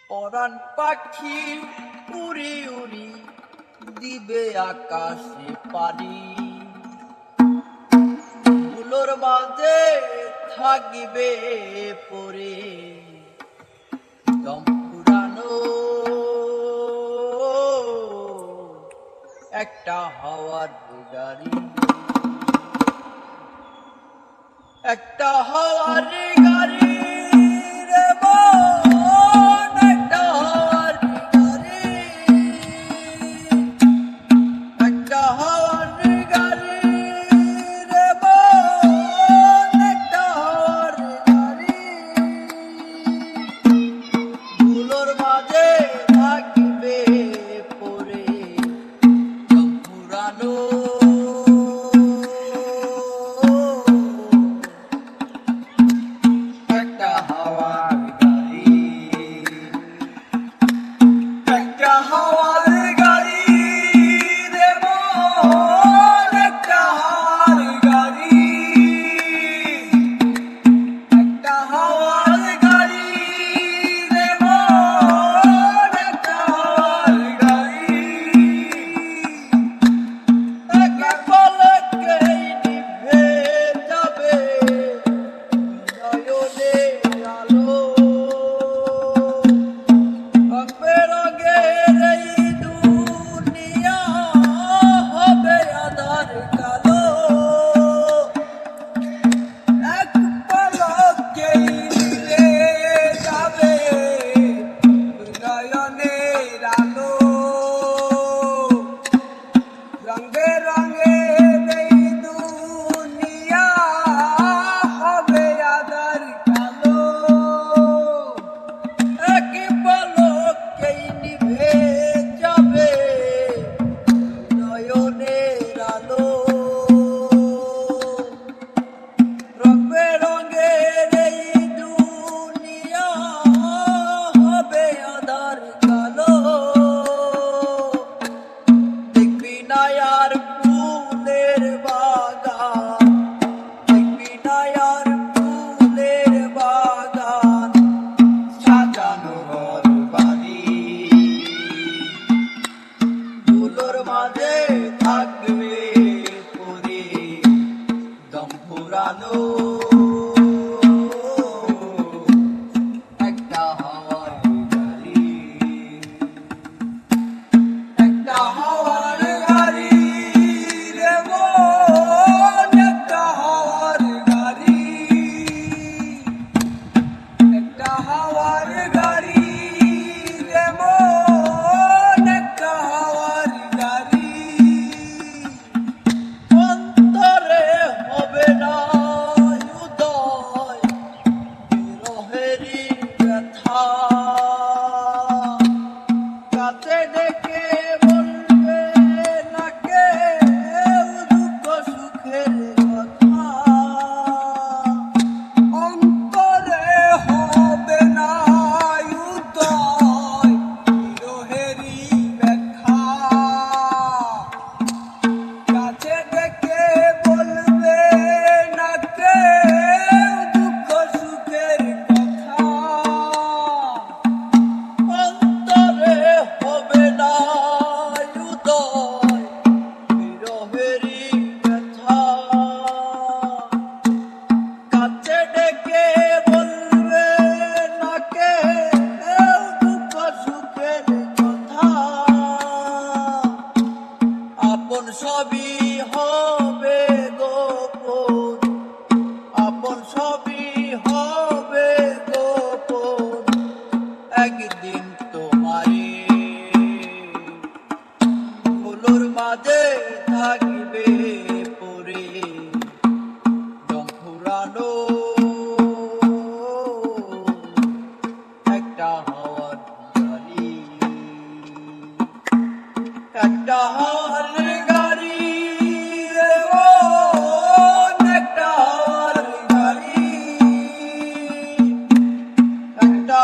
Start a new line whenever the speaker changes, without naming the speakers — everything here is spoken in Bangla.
পরাণ পাখি উড়ি উড়ি দিবে আকাশে পারি, ধুলোর মাঝে থাকিবে পরে দম ফুরানো একটা হাওয়ার গাড়ি, একটা হাওয়ার গাড়ি রে মন, একটা হাওয়ার গাড়ি, একটা হাওয়ার গাড়ি রে মন, একটা হাওয়ার গাড়ি, ধুলোর মাঝে থাকিবে পরে দম ফুরানো সবই হবে গোপন, আপন সবই হবে গোপন, একদিন তোমারে ধুলোর মাঝে থাকিবে পরে দম ফুরানো একটা হাওয়ার গাড়ি, একটা হাওয়ার গাড়ি রে মন, একটা হাওয়ার গাড়ি, একটা